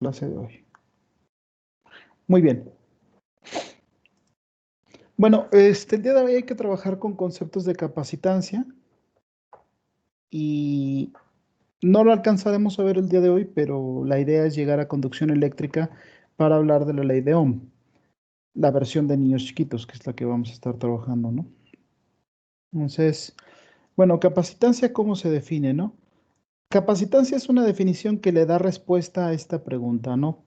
Clase de hoy. Muy bien. Bueno, el día de hoy hay que trabajar con conceptos de capacitancia y no lo alcanzaremos a ver el día de hoy, pero la idea es llegar a conducción eléctrica para hablar de la ley de Ohm, la versión de niños chiquitos, que es la que vamos a estar trabajando, ¿no? Entonces, bueno, capacitancia, ¿cómo se define, no? Capacitancia es una definición que le da respuesta a esta pregunta, ¿no?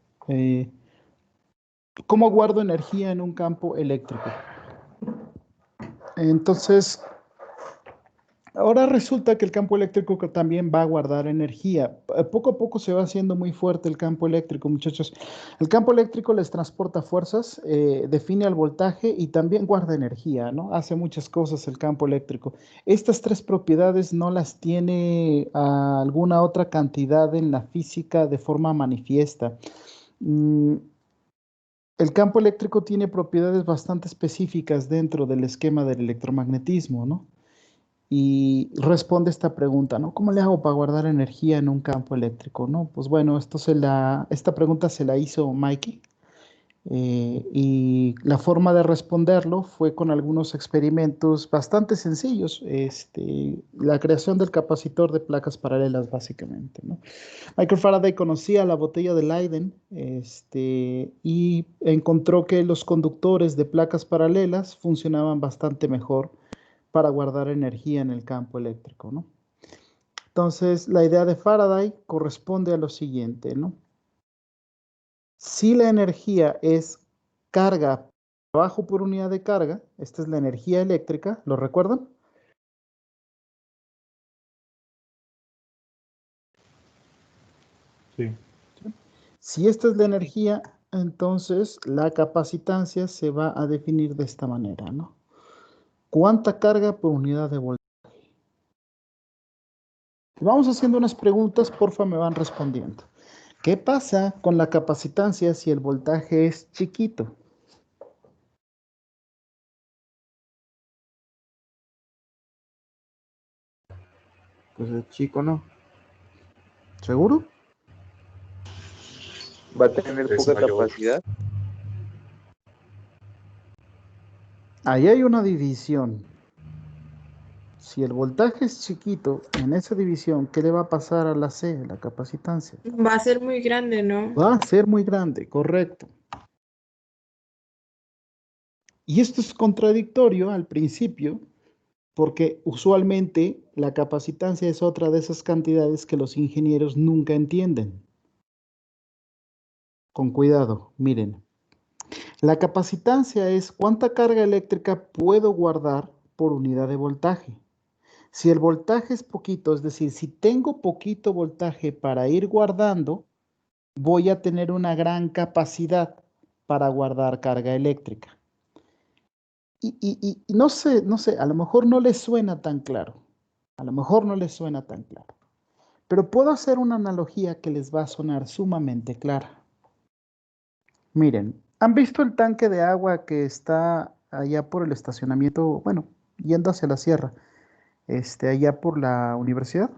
¿Cómo guardo energía en un campo eléctrico? Entonces, ahora resulta que el campo eléctrico también va a guardar energía. Poco a poco se va haciendo muy fuerte el campo eléctrico, muchachos. El campo eléctrico les transporta fuerzas, define el voltaje y también guarda energía, ¿no? Hace muchas cosas el campo eléctrico. Estas tres propiedades no las tiene alguna otra cantidad en la física de forma manifiesta. Mm, el campo eléctrico tiene propiedades bastante específicas dentro del esquema del electromagnetismo, ¿no? Y responde esta pregunta, ¿no? ¿Cómo le hago para guardar energía en un campo eléctrico, no? Pues bueno, esta pregunta se la hizo Mikey y la forma de responderlo fue con algunos experimentos bastante sencillos, la creación del capacitor de placas paralelas, básicamente, ¿no? Michael Faraday conocía la botella de Leiden, y encontró que los conductores de placas paralelas funcionaban bastante mejor para guardar energía en el campo eléctrico, ¿no? Entonces, la idea de Faraday corresponde a lo siguiente, ¿no? Si la energía es carga, trabajo por unidad de carga, esta es la energía eléctrica, ¿lo recuerdan? Sí. Si esta es la energía, entonces la capacitancia se va a definir de esta manera, ¿no? ¿Cuánta carga por unidad de voltaje? Vamos haciendo unas preguntas, porfa, me van respondiendo. ¿Qué pasa con la capacitancia si el voltaje es chiquito? Pues es chico, ¿no? ¿Seguro? Va a tener Es poca mayor. capacidad. Ahí hay una división. Si el voltaje es chiquito, en esa división, ¿qué le va a pasar a la C, la capacitancia? Va a ser muy grande, ¿no? Va a ser muy grande, correcto. Y esto es contradictorio al principio, porque usualmente la capacitancia es otra de esas cantidades que los ingenieros nunca entienden. Con cuidado, miren. La capacitancia es cuánta carga eléctrica puedo guardar por unidad de voltaje. Si el voltaje es poquito, es decir, si tengo poquito voltaje para ir guardando, voy a tener una gran capacidad para guardar carga eléctrica. Y no sé, a lo mejor no les suena tan claro. A lo mejor no les suena tan claro. Pero puedo hacer una analogía que les va a sonar sumamente clara. Miren, ¿han visto el tanque de agua que está allá por el estacionamiento, bueno, yendo hacia la sierra, allá por la universidad?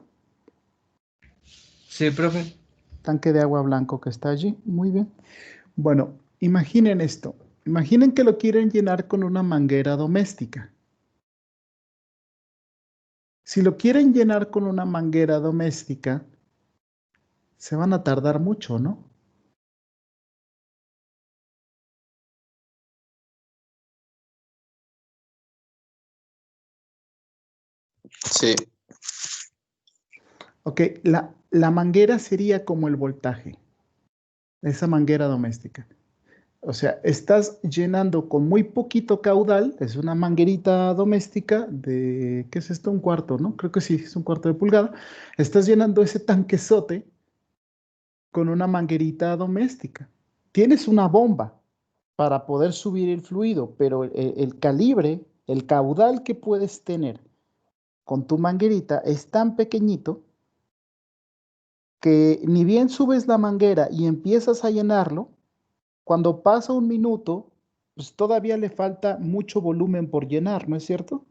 Sí, profe. Tanque de agua blanco que está allí, muy bien. Bueno, imaginen esto. Imaginen que lo quieren llenar con una manguera doméstica. Si lo quieren llenar con una manguera doméstica, se van a tardar mucho, ¿no? Sí. Ok, la manguera sería como el voltaje, esa manguera doméstica. O sea, estás llenando con muy poquito caudal, es una manguerita doméstica de, ¿qué es esto? Un cuarto, ¿no? Creo que sí, es un cuarto de pulgada. Estás llenando ese tanquezote con una manguerita doméstica. Tienes una bomba para poder subir el fluido, pero el calibre, el caudal que puedes tener con tu manguerita es tan pequeñito que ni bien subes la manguera y empiezas a llenarlo, cuando pasa un minuto, pues todavía le falta mucho volumen por llenar, ¿no es cierto?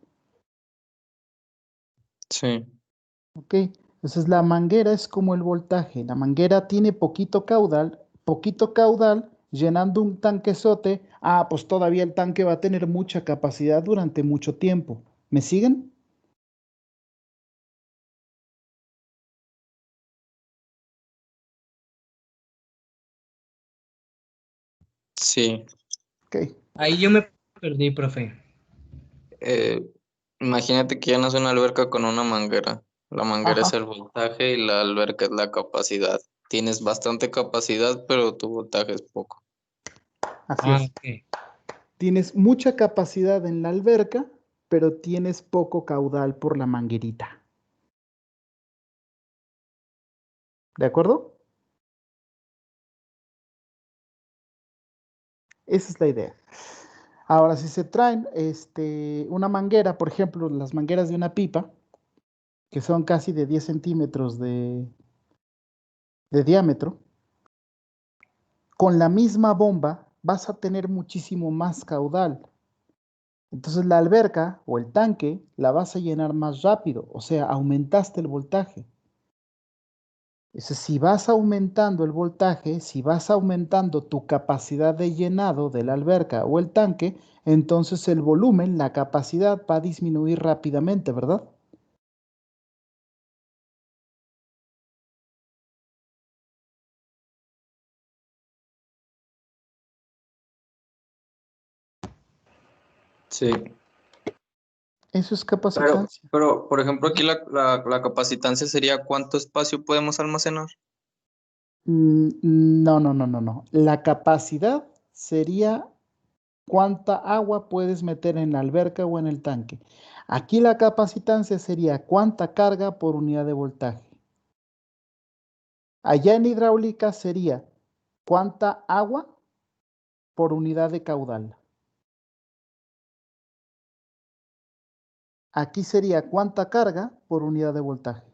Sí. Ok, entonces la manguera es como el voltaje. La manguera tiene poquito caudal, poquito caudal, llenando un tanquezote, pues todavía el tanque va a tener mucha capacidad durante mucho tiempo. ¿Me siguen? Sí. Ok. Ahí yo me perdí, profe. Eh, Imagínate que llenas una alberca con una manguera. La manguera es Ajá, el voltaje y la alberca es la capacidad. Tienes bastante capacidad, pero tu voltaje es poco. así Ah, es. ok. Tienes mucha capacidad en la alberca, pero tienes poco caudal por la manguerita. ¿De acuerdo? Esa es la idea. Ahora, si se traen una manguera, por ejemplo, las mangueras de una pipa, que son casi de 10 centímetros de diámetro, con la misma bomba vas a tener muchísimo más caudal. Entonces la alberca o el tanque la vas a llenar más rápido, o sea, aumentaste el voltaje. Entonces, si vas aumentando el voltaje, si vas aumentando tu capacidad de llenado de la alberca o el tanque, entonces el volumen, la capacidad va a disminuir rápidamente, ¿verdad? Sí. Eso es capacitancia. Pero, por ejemplo, aquí la capacitancia sería cuánto espacio podemos almacenar. No, no, no, no, no. La capacidad sería cuánta agua puedes meter en la alberca o en el tanque. Aquí la capacitancia sería cuánta carga por unidad de voltaje. Allá en hidráulica sería cuánta agua por unidad de caudal. Aquí sería cuánta carga por unidad de voltaje.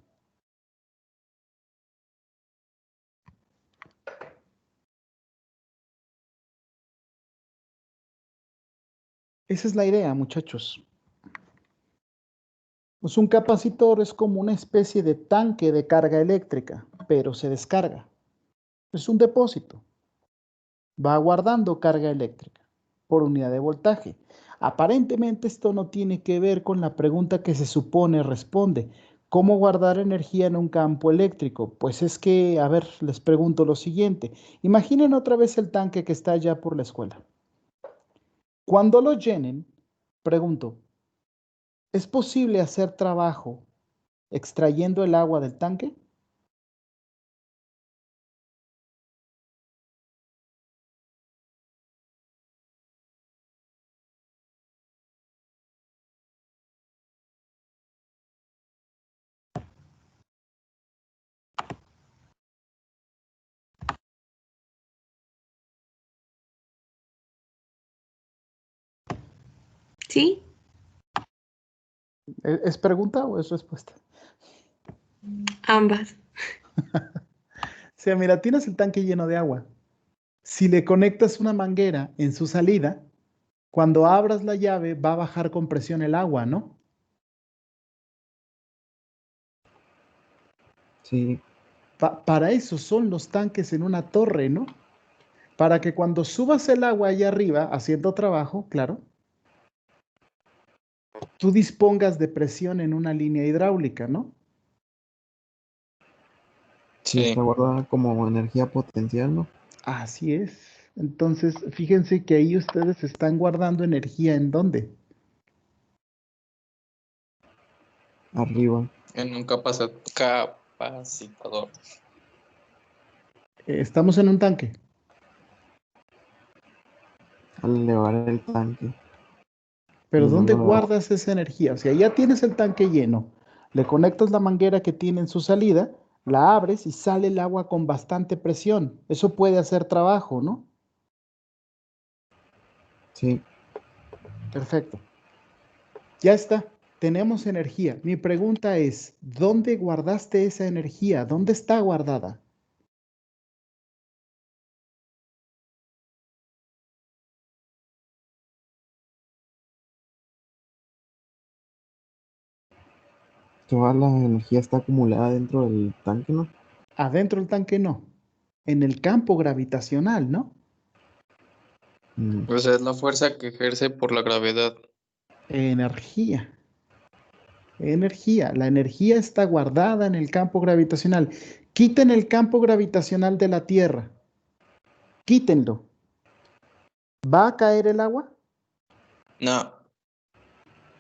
Esa es la idea, muchachos. Pues un capacitor es como una especie de tanque de carga eléctrica, pero se descarga. Es un depósito. Va guardando carga eléctrica por unidad de voltaje. Aparentemente esto no tiene que ver con la pregunta que se supone responde. ¿Cómo guardar energía en un campo eléctrico? Pues es que, a ver, les pregunto lo siguiente. Imaginen otra vez el tanque que está allá por la escuela. Cuando lo llenen, pregunto, ¿es posible hacer trabajo extrayendo el agua del tanque? ¿Sí? ¿Es pregunta o es respuesta? Ambas. O sea, mira, tienes el tanque lleno de agua. Si le conectas una manguera en su salida, cuando abras la llave va a bajar con presión el agua, ¿no? Sí. Para eso son los tanques en una torre, ¿no? Para que cuando subas el agua allá arriba, haciendo trabajo, claro, tú dispongas de presión en una línea hidráulica, ¿no? Sí, está guardada como energía potencial, ¿no? Así es. Entonces, fíjense que ahí ustedes están guardando energía ¿en dónde? Arriba. En un capacitador. Estamos en un tanque. Al elevar el tanque. Pero ¿dónde Llenando de agua. guardas esa energía? O sea, ya tienes el tanque lleno, le conectas la manguera que tiene en su salida, la abres y sale el agua con bastante presión. Eso puede hacer trabajo, ¿no? Sí. Perfecto. Ya está. Tenemos energía. Mi pregunta es, ¿dónde guardaste esa energía? ¿Dónde está guardada? Toda la energía está acumulada dentro del tanque, ¿no? Adentro del tanque no. en el campo gravitacional, ¿no? O sea, es la fuerza que ejerce por la gravedad. Energía. Energía. La energía está guardada en el campo gravitacional. Quiten el campo gravitacional de la Tierra. Quítenlo. ¿Va a caer el agua? No,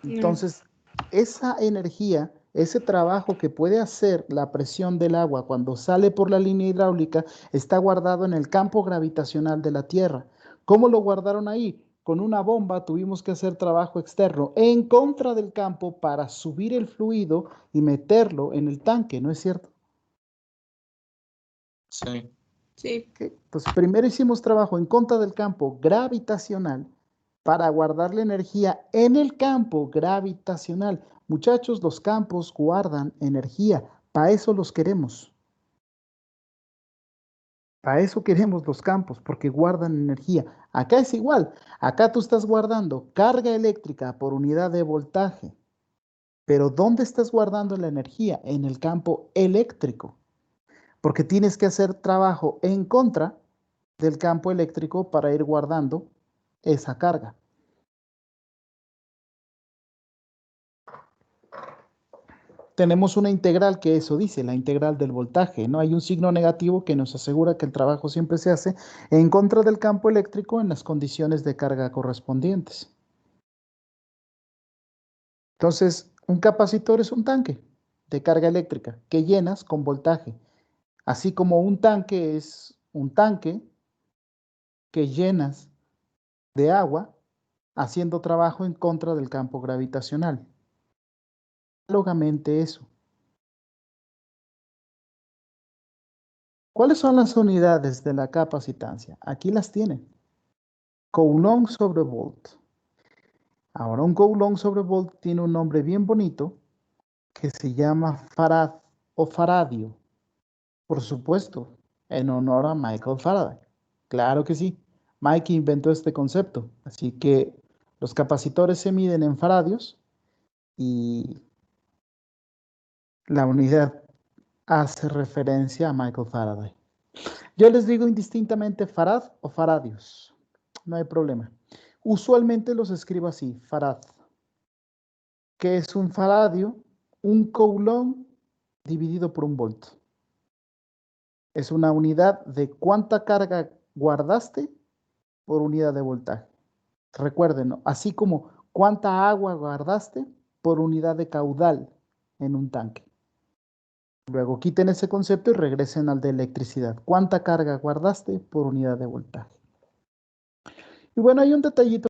Entonces, esa energía, ese trabajo que puede hacer la presión del agua cuando sale por la línea hidráulica, está guardado en el campo gravitacional de la Tierra. ¿Cómo lo guardaron ahí? Con una bomba tuvimos que hacer trabajo externo en contra del campo para subir el fluido y meterlo en el tanque, ¿no es cierto? sí. Sí. Ok, pues primero hicimos trabajo en contra del campo gravitacional para guardar la energía en el campo gravitacional. Muchachos, los campos guardan energía, para eso los queremos. Para eso queremos los campos, porque guardan energía. Acá es igual, acá tú estás guardando carga eléctrica por unidad de voltaje, pero ¿dónde estás guardando la energía? En el campo eléctrico, porque tienes que hacer trabajo en contra del campo eléctrico para ir guardando esa carga. Tenemos una integral que eso dice, la integral del voltaje, ¿no? Hay un signo negativo que nos asegura que el trabajo siempre se hace en contra del campo eléctrico en las condiciones de carga correspondientes. Entonces, un capacitor es un tanque de carga eléctrica que llenas con voltaje, así como un tanque es un tanque que llenas de agua haciendo trabajo en contra del campo gravitacional. Análogamente eso. ¿Cuáles son las unidades de la capacitancia? Aquí las tienen. Coulomb sobre volt. Ahora, un Coulomb sobre volt tiene un nombre bien bonito que se llama Farad o Faradio. Por supuesto, en honor a Michael Faraday. Claro que sí. Mike inventó este concepto. Así que los capacitores se miden en faradios y la unidad hace referencia a Michael Faraday. Yo les digo indistintamente farad o faradios. No hay problema. Usualmente los escribo así, farad. ¿Qué es un faradio? Un coulomb dividido por un volt. Es una unidad de cuánta carga guardaste por unidad de voltaje. Recuerden, ¿no? Así como cuánta agua guardaste por unidad de caudal en un tanque. Luego quiten ese concepto y regresen al de electricidad. ¿Cuánta carga guardaste por unidad de voltaje? Y bueno, hay un detallito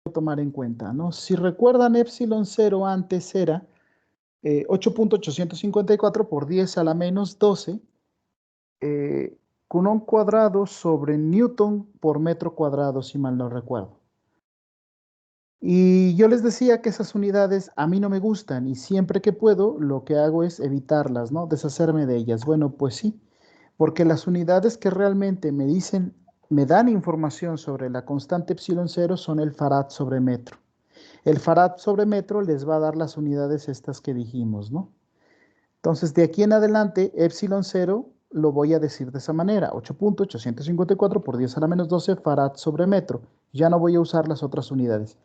que tomar en cuenta, ¿no? Si recuerdan, epsilon 0 antes era 8.854 por 10 a la menos 12 Coulomb cuadrado sobre Newton por metro cuadrado, si mal no recuerdo. Y yo les decía que esas unidades a mí no me gustan y siempre que puedo lo que hago es evitarlas, ¿no? Deshacerme de ellas. Bueno, pues sí, porque las unidades que realmente me dicen, me dan información sobre la constante epsilon 0 son el farad sobre metro. El farad sobre metro les va a dar las unidades estas que dijimos, ¿no? Entonces, de aquí en adelante, epsilon 0 lo voy a decir de esa manera, 8.854 por 10 a la menos 12 farad sobre metro. Ya no voy a usar las otras unidades.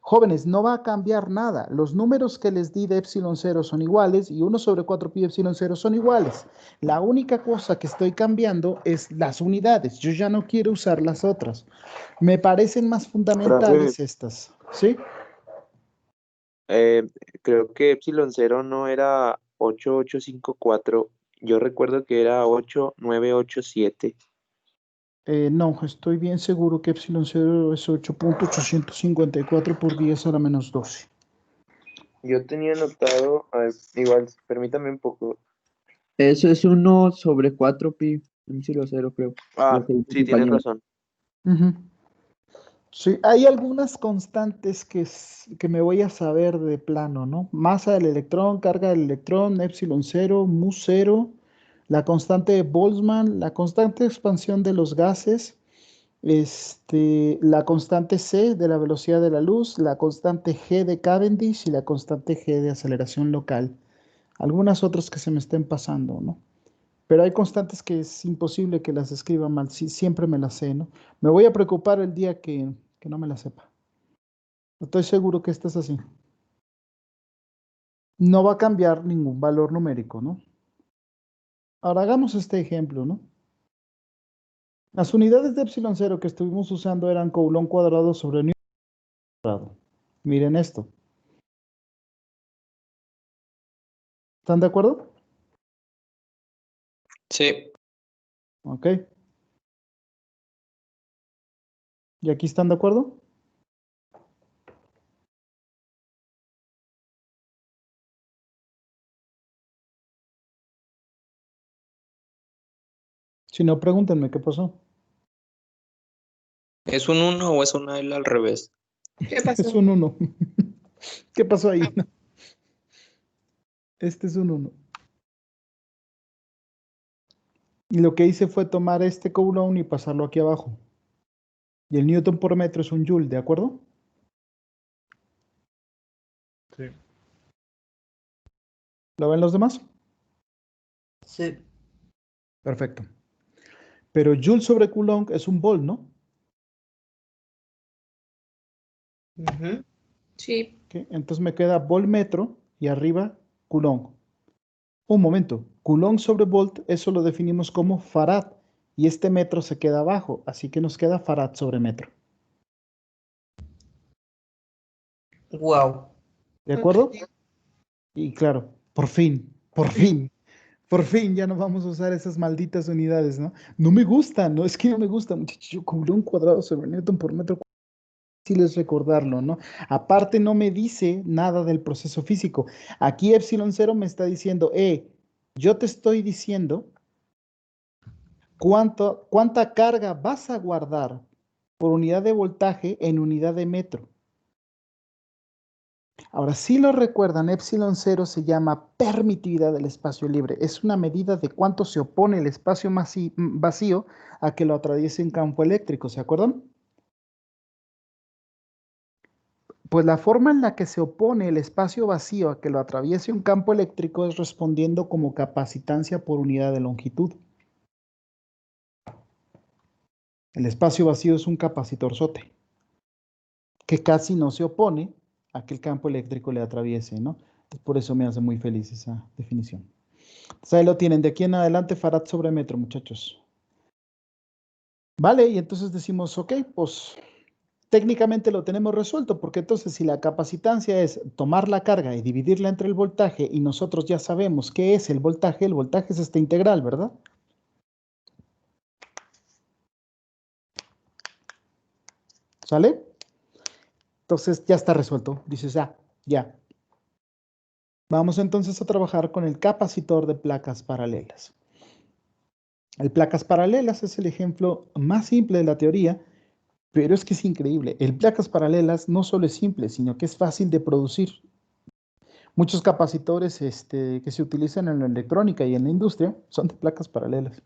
Jóvenes, no va a cambiar nada. Los números que les di de epsilon 0 son iguales y 1 sobre 4 pi epsilon 0 son iguales. La única cosa que estoy cambiando es las unidades. Yo ya no quiero usar las otras. Me parecen más fundamentales estas. ¿Sí? Creo que epsilon 0 no era 8854. Yo recuerdo que era 8987. No, estoy bien seguro que epsilon 0 es 8.854 por 10 a la menos 12. Yo tenía anotado, a ver, igual, permítame un poco. Eso es 1 sobre 4 pi, epsilon 0 creo. Ah, Lo que dice sí, mi tienes compañero. razón. Ujú. Sí, hay algunas constantes que me voy a saber de plano, ¿no? Masa del electrón, carga del electrón, epsilon 0, mu 0, la constante de Boltzmann, la constante de expansión de los gases, la constante C de la velocidad de la luz, la constante G de Cavendish y la constante G de aceleración local. Algunas otras que se me estén pasando, ¿no? Pero hay constantes que es imposible que las escriba mal. Sí, siempre me las sé, ¿no? Me voy a preocupar el día que no me las sepa. Estoy seguro que esta es así. No va a cambiar ningún valor numérico, ¿no? Ahora hagamos este ejemplo, ¿no? Las unidades de epsilon 0 que estuvimos usando eran Coulomb cuadrado sobre Newton cuadrado. Miren esto. ¿Están de acuerdo? Sí, Ok. ¿Y aquí están de acuerdo? Si no, pregúntenme qué pasó. ¿es un 1 o es una L al revés? ¿Qué Es pasó? un 1. ¿Qué pasó ahí? Este es un 1. Y lo que hice fue tomar este Coulomb y pasarlo aquí abajo. Y el Newton por metro es un Joule, ¿de acuerdo? Sí. ¿Lo ven los demás? Sí. Perfecto. Pero Joule sobre Coulomb es un Volt, ¿no? Ujú. Sí. ¿Ok? Entonces me queda Volt metro y arriba Coulomb. Un momento. Coulomb sobre Volt, eso lo definimos como Farad. Y este metro se queda abajo. Así que nos queda Farad sobre metro. Wow. ¿De Ok. acuerdo? Y claro, por fin ya no vamos a usar esas malditas unidades, ¿no? No me gustan, no es que no me gusta, muchachos. Yo Coulomb cuadrado sobre Newton por metro fácil es recordarlo, ¿no? Aparte no me dice nada del proceso físico. Aquí epsilon 0 me está diciendo, yo te estoy diciendo cuánta carga vas a guardar por unidad de voltaje en unidad de metro. Ahora, si lo recuerdan, epsilon 0 se llama permitividad del espacio libre. Es una medida de cuánto se opone el espacio vacío a que lo atraviese un campo eléctrico, ¿se acuerdan? Pues la forma en la que se opone el espacio vacío a que lo atraviese un campo eléctrico es respondiendo como capacitancia por unidad de longitud. El espacio vacío es un capacitorzote que casi no se opone a que el campo eléctrico le atraviese, ¿no? Entonces, por eso me hace muy feliz esa definición. Entonces, ahí lo tienen. De aquí en adelante, farad sobre metro, muchachos. Vale, y entonces decimos, ok, pues técnicamente lo tenemos resuelto, porque entonces si la capacitancia es tomar la carga y dividirla entre el voltaje, y nosotros ya sabemos qué es el voltaje es esta integral, ¿verdad? ¿Sale? Entonces ya está resuelto. Dices, ya. Vamos entonces a trabajar con el capacitor de placas paralelas. El placas paralelas es el ejemplo más simple de la teoría, pero es que es increíble. El placas paralelas no solo es simple, sino que es fácil de producir. Muchos capacitores que se utilizan en la electrónica y en la industria son de placas paralelas.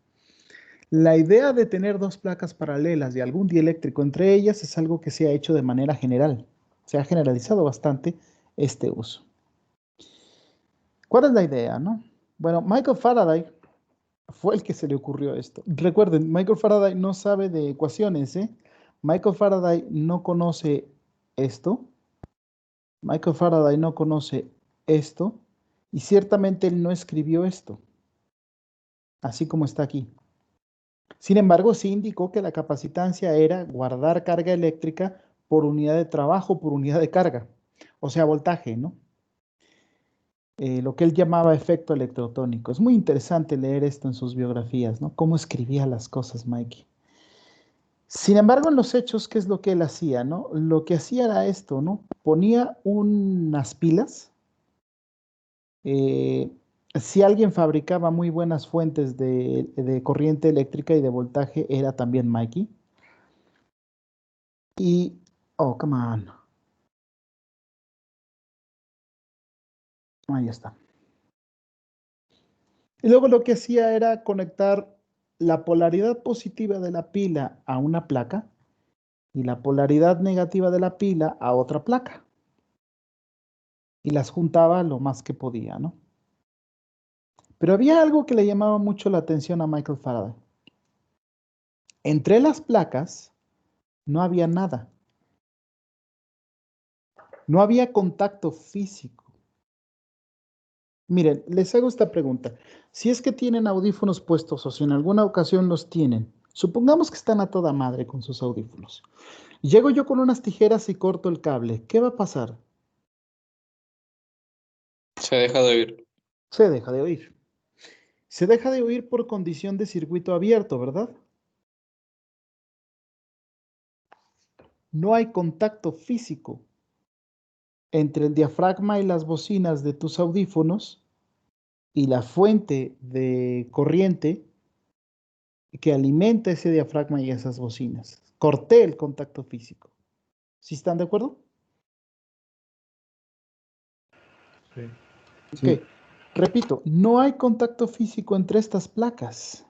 La idea de tener dos placas paralelas y algún dieléctrico entre ellas es algo que se ha hecho de manera general. Se ha generalizado bastante este uso. ¿Cuál es la idea, no? Bueno, Michael Faraday fue el que se le ocurrió esto. Recuerden, Michael Faraday no sabe de ecuaciones, ¿eh? Michael Faraday no conoce esto. Michael Faraday no conoce esto. Y ciertamente él no escribió esto, así como está aquí. Sin embargo, sí indicó que la capacitancia era guardar carga eléctrica por unidad de trabajo, por unidad de carga, o sea, voltaje, ¿no? Lo que él llamaba efecto electrotónico. Es muy interesante leer esto en sus biografías, ¿no? Cómo escribía las cosas, Mikey. Sin embargo, en los hechos, ¿qué es lo que él hacía, no? Lo que hacía era esto, ¿no? Ponía unas pilas. Si alguien fabricaba muy buenas fuentes de corriente eléctrica y de voltaje, era también Mikey. Y, oh, come on. Ahí está. Y luego lo que hacía era conectar la polaridad positiva de la pila a una placa y la polaridad negativa de la pila a otra placa. Y las juntaba lo más que podía, ¿no? Pero había algo que le llamaba mucho la atención a Michael Faraday. Entre las placas no había nada. No había contacto físico. Miren, les hago esta pregunta. Si es que tienen audífonos puestos o si en alguna ocasión los tienen, supongamos que están a toda madre con sus audífonos. Llego yo con unas tijeras y corto el cable. ¿Qué va a pasar? Se deja de oír. Se deja de oír. Se deja de oír por condición de circuito abierto, ¿verdad? No hay contacto físico entre el diafragma y las bocinas de tus audífonos y la fuente de corriente que alimenta ese diafragma y esas bocinas. Corté el contacto físico. ¿Sí están de acuerdo? Sí. Ok. Sí. Repito, no hay contacto físico entre estas placas.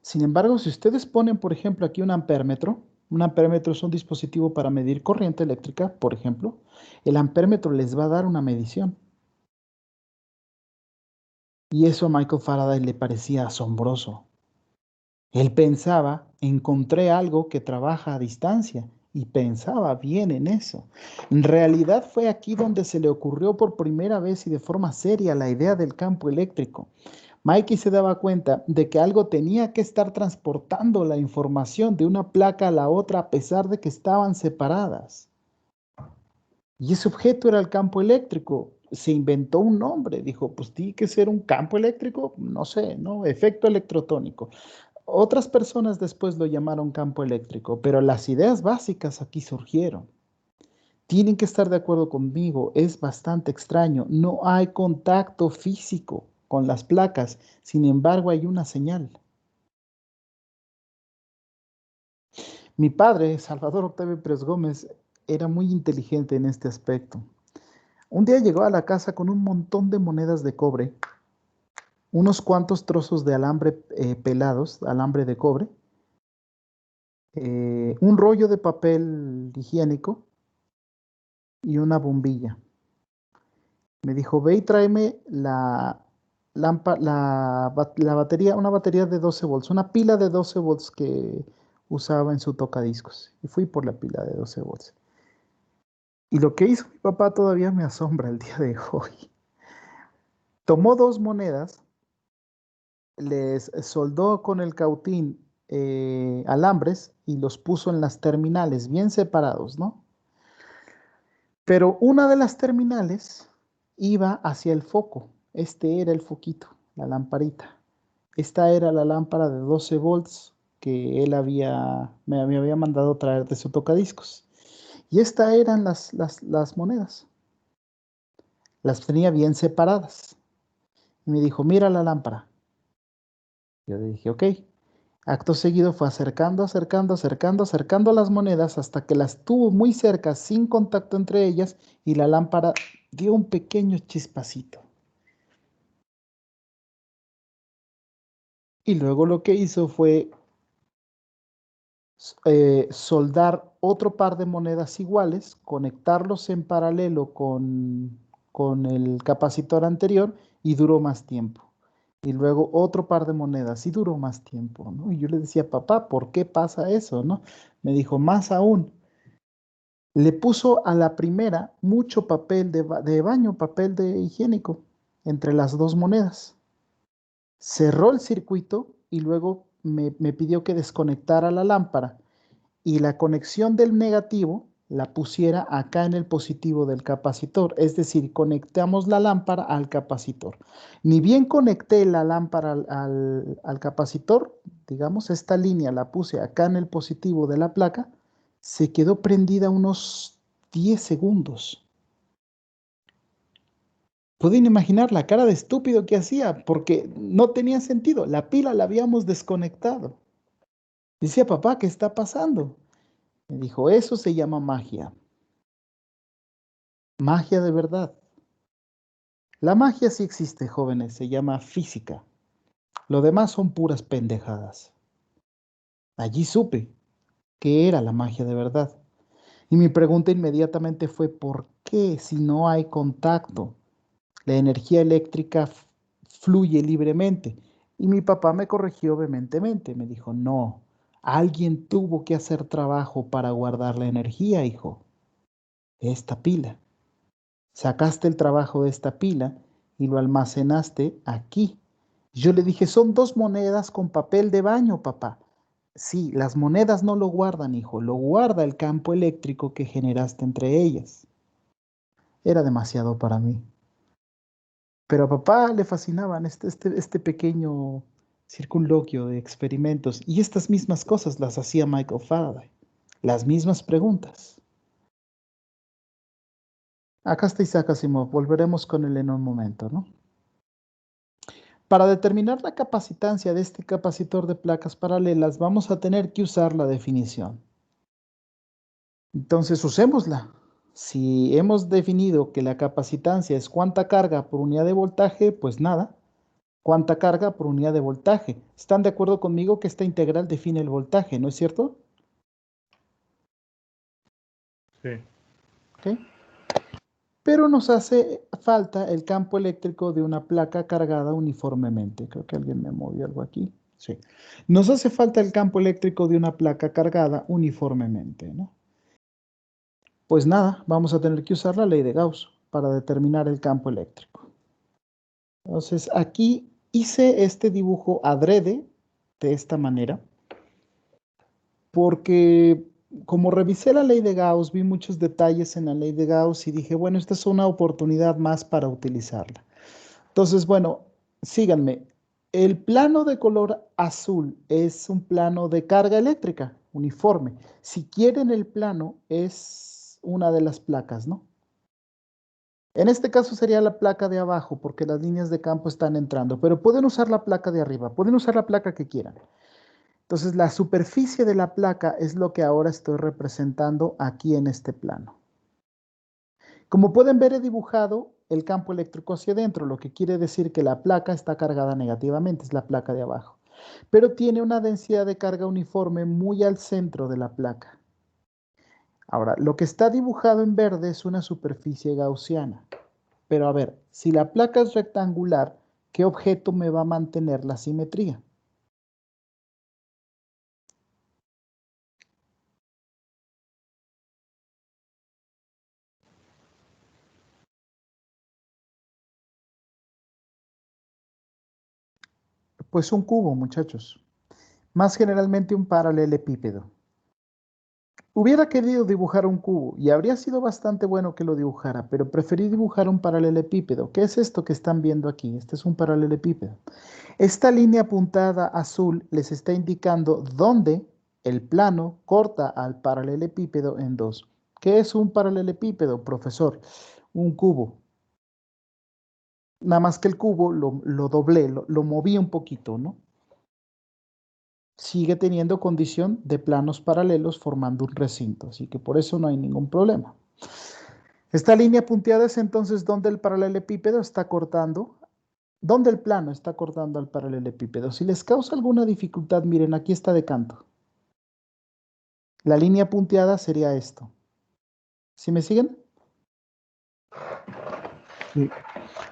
Sin embargo, si ustedes ponen, por ejemplo, aquí un ampérmetro es un dispositivo para medir corriente eléctrica, por ejemplo, el ampérmetro les va a dar una medición. Y eso a Michael Faraday le parecía asombroso. Él pensaba, encontré algo que trabaja a distancia, y pensaba bien en eso. En realidad fue aquí donde se le ocurrió por primera vez y de forma seria la idea del campo eléctrico. Mikey se daba cuenta de que algo tenía que estar transportando la información de una placa a la otra a pesar de que estaban separadas. Y ese objeto era el campo eléctrico. Se inventó un nombre, dijo, pues tiene que ser un campo eléctrico, no sé, ¿no? Efecto electrotónico. Otras personas después lo llamaron campo eléctrico, pero las ideas básicas aquí surgieron. Tienen que estar de acuerdo conmigo, es bastante extraño. No hay contacto físico con las placas, sin embargo hay una señal. Mi padre, Salvador Octavio Pérez Gómez, era muy inteligente en este aspecto. Un día llegó a la casa con un montón de monedas de cobre, unos cuantos trozos de alambre pelados, alambre de cobre, un rollo de papel higiénico y una bombilla. Me dijo, ve y tráeme la batería, una batería de 12 volts, una pila de 12 volts que usaba en su tocadiscos. Y fui por la pila de 12 volts. Y lo que hizo mi papá todavía me asombra el día de hoy. Tomó dos monedas, les soldó con el cautín alambres y los puso en las terminales, bien separados, ¿no? Pero una de las terminales iba hacia el foco. Este era el foquito, la lamparita. Esta era la lámpara de 12 volts que él me había mandado traer de su tocadiscos. Y estas eran las monedas. Las tenía bien separadas. Y me dijo, mira la lámpara. Yo le dije, ok. Acto seguido fue acercando las monedas hasta que las tuvo muy cerca, sin contacto entre ellas, y la lámpara dio un pequeño chispacito. Y luego lo que hizo fue soldar otro par de monedas iguales, conectarlos en paralelo con el capacitor anterior y duró más tiempo. Y luego otro par de monedas y duró más tiempo, ¿no? Y yo le decía, papá, ¿por qué pasa eso, no? Me dijo, más aún, le puso a la primera mucho papel de baño, papel de higiénico, entre las dos monedas. Cerró el circuito y luego me pidió que desconectara la lámpara y la conexión del negativo la pusiera acá en el positivo del capacitor, es decir, conectamos la lámpara al capacitor. Ni bien conecté la lámpara al capacitor, digamos, esta línea la puse acá en el positivo de la placa, se quedó prendida unos 10 segundos. Pueden imaginar la cara de estúpido que hacía, porque no tenía sentido, la pila la habíamos desconectado. Decía, papá, ¿qué está pasando? Me dijo, eso se llama magia. Magia de verdad. La magia sí existe, jóvenes, se llama física. Lo demás son puras pendejadas. Allí supe que era la magia de verdad. Y mi pregunta inmediatamente fue, ¿por qué si no hay contacto? La energía eléctrica fluye libremente. Y mi papá me corrigió vehementemente, me dijo, no, alguien tuvo que hacer trabajo para guardar la energía, hijo. Esta pila. Sacaste el trabajo de esta pila y lo almacenaste aquí. Yo le dije, son 2 monedas con papel de baño, papá. Sí, las monedas no lo guardan, hijo, lo guarda el campo eléctrico que generaste entre ellas. Era demasiado para mí. Pero a papá le fascinaban este pequeño circunloquio de experimentos. Y estas mismas cosas las hacía Michael Faraday. Las mismas preguntas. Acá está Isaac Asimov. Volveremos con él en un momento, ¿no? Para determinar la capacitancia de este capacitor de placas paralelas, vamos a tener que usar la definición. Entonces, usémosla. Si hemos definido que la capacitancia es cuánta carga por unidad de voltaje, pues nada. Cuánta carga por unidad de voltaje. ¿Están de acuerdo conmigo que esta integral define el voltaje, no es cierto? Sí. ¿Ok? Pero nos hace falta el campo eléctrico de una placa cargada uniformemente. Creo que alguien me movió algo aquí. Sí. Nos hace falta el campo eléctrico de una placa cargada uniformemente, ¿no? Pues nada, vamos a tener que usar la ley de Gauss para determinar el campo eléctrico. Entonces, aquí hice este dibujo adrede de esta manera, porque como revisé la ley de Gauss, vi muchos detalles en la ley de Gauss y dije, bueno, esta es una oportunidad más para utilizarla. Entonces, bueno, síganme. El plano de color azul es un plano de carga eléctrica uniforme. Si quieren el plano, es una de las placas, ¿no? En este caso sería la placa de abajo, porque las líneas de campo están entrando, pero pueden usar la placa de arriba, pueden usar la placa que quieran. Entonces, la superficie de la placa es lo que ahora estoy representando aquí en este plano. Como pueden ver, he dibujado el campo eléctrico hacia adentro, lo que quiere decir que la placa está cargada negativamente, es la placa de abajo. Pero tiene una densidad de carga uniforme muy al centro de la placa. Ahora, lo que está dibujado en verde es una superficie gaussiana. Pero a ver, si la placa es rectangular, ¿qué objeto me va a mantener la simetría? Pues un cubo, muchachos. Más generalmente un paralelepípedo. Hubiera querido dibujar un cubo y habría sido bastante bueno que lo dibujara, pero preferí dibujar un paralelepípedo. ¿Qué es esto que están viendo aquí? Este es un paralelepípedo. Esta línea apuntada azul les está indicando dónde el plano corta al paralelepípedo en dos. ¿Qué es un paralelepípedo, profesor? Un cubo. Nada más que el cubo lo doblé, lo moví un poquito, ¿no? Sigue teniendo condición de planos paralelos formando un recinto, así que por eso no hay ningún problema. Esta línea punteada es entonces donde el paralelepípedo está cortando, donde el plano está cortando al paralelepípedo. Si les causa alguna dificultad, miren, aquí está de canto. La línea punteada sería esto. ¿Sí me siguen? Sí.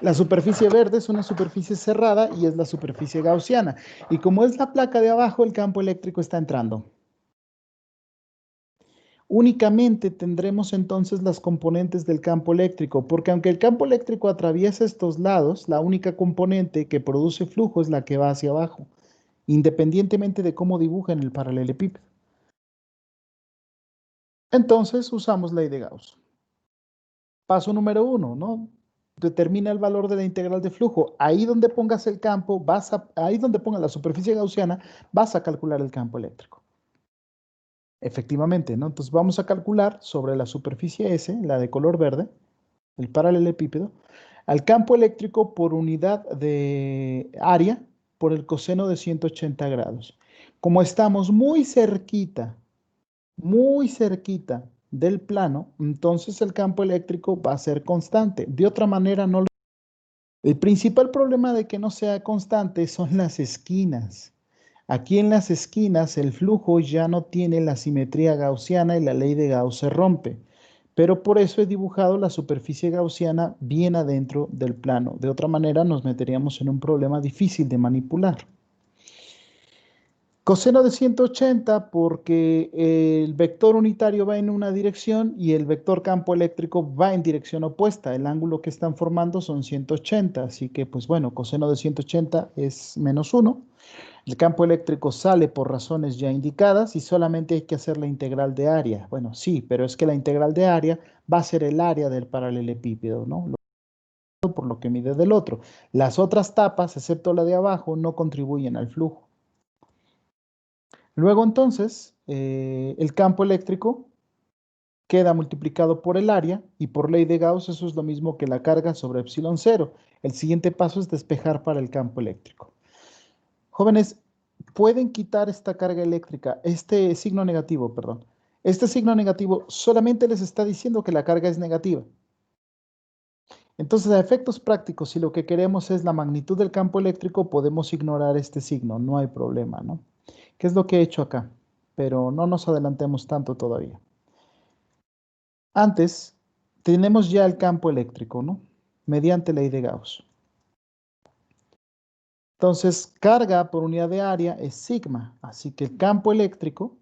La superficie verde es una superficie cerrada y es la superficie gaussiana. Y como es la placa de abajo, el campo eléctrico está entrando. Únicamente tendremos entonces las componentes del campo eléctrico, porque aunque el campo eléctrico atraviesa estos lados, la única componente que produce flujo es la que va hacia abajo, independientemente de cómo dibujen el paralelepípedo. Entonces usamos la ley de Gauss. Paso número 1, ¿no? Determina el valor de la integral de flujo. Ahí donde pongas el campo, ahí donde pongas la superficie gaussiana, vas a calcular el campo eléctrico. Efectivamente, ¿no? Entonces vamos a calcular sobre la superficie S, la de color verde, el paralelepípedo, al campo eléctrico por unidad de área por el coseno de 180 grados. Como estamos muy cerquita del plano, entonces el campo eléctrico va a ser constante. De otra manera, no lo... El principal problema de que no sea constante son las esquinas. Aquí en las esquinas el flujo ya no tiene la simetría gaussiana y la ley de Gauss se rompe. Pero por eso he dibujado la superficie gaussiana bien adentro del plano. De otra manera nos meteríamos en un problema difícil de manipular. Coseno de 180 porque el vector unitario va en una dirección y el vector campo eléctrico va en dirección opuesta. El ángulo que están formando son 180, así que pues bueno, coseno de 180 es menos 1. El campo eléctrico sale por razones ya indicadas y solamente hay que hacer la integral de área. Bueno, sí, pero es que la integral de área va a ser el área del paralelepípedo, ¿no? Por lo que mide del otro. Las otras tapas, excepto la de abajo, no contribuyen al flujo. Luego entonces, el campo eléctrico queda multiplicado por el área y por ley de Gauss eso es lo mismo que la carga sobre epsilon 0. El siguiente paso es despejar para el campo eléctrico. Jóvenes, pueden quitar esta carga eléctrica, este signo negativo, perdón. Este signo negativo solamente les está diciendo que la carga es negativa. Entonces, a efectos prácticos, si lo que queremos es la magnitud del campo eléctrico, podemos ignorar este signo, no hay problema, ¿no? ¿Qué es lo que he hecho acá? Pero no nos adelantemos tanto todavía. Antes, tenemos ya el campo eléctrico, ¿no? Mediante ley de Gauss. Entonces, carga por unidad de área es sigma, así que el campo eléctrico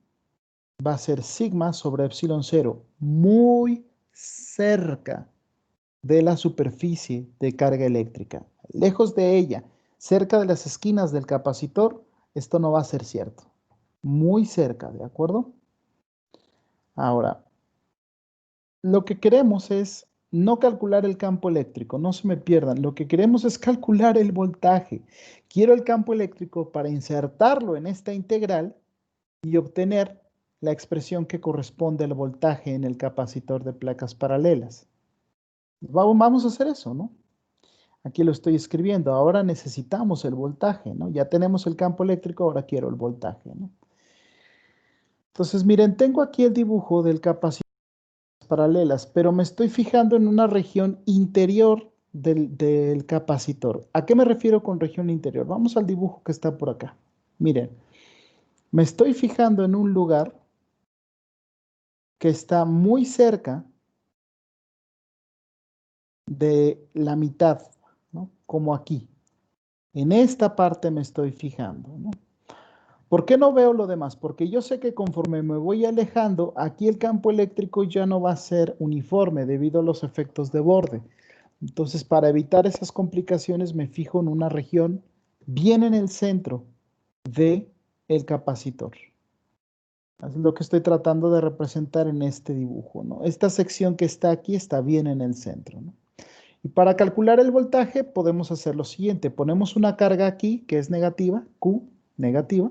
va a ser sigma sobre epsilon 0, muy cerca de la superficie de carga eléctrica. Lejos de ella, cerca de las esquinas del capacitor, esto no va a ser cierto. Muy cerca, ¿de acuerdo? Ahora, lo que queremos es no calcular el campo eléctrico, no se me pierdan. Lo que queremos es calcular el voltaje. Quiero el campo eléctrico para insertarlo en esta integral y obtener la expresión que corresponde al voltaje en el capacitor de placas paralelas. Vamos a hacer eso, ¿no? Aquí lo estoy escribiendo. Ahora necesitamos el voltaje, ¿no? Ya tenemos el campo eléctrico, ahora quiero el voltaje, ¿no? Entonces, miren, tengo aquí el dibujo del capacitor paralelas, pero me estoy fijando en una región interior del capacitor. ¿A qué me refiero con región interior? Vamos al dibujo que está por acá. Miren, me estoy fijando en un lugar que está muy cerca de la mitad, ¿no? Como aquí. En esta parte me estoy fijando, ¿no? ¿Por qué no veo lo demás? Porque yo sé que conforme me voy alejando, aquí el campo eléctrico ya no va a ser uniforme debido a los efectos de borde. Entonces, para evitar esas complicaciones, me fijo en una región bien en el centro del capacitor. Es lo que estoy tratando de representar en este dibujo, ¿no? Esta sección que está aquí está bien en el centro, ¿no? Y para calcular el voltaje podemos hacer lo siguiente. Ponemos una carga aquí que es negativa, Q, negativa,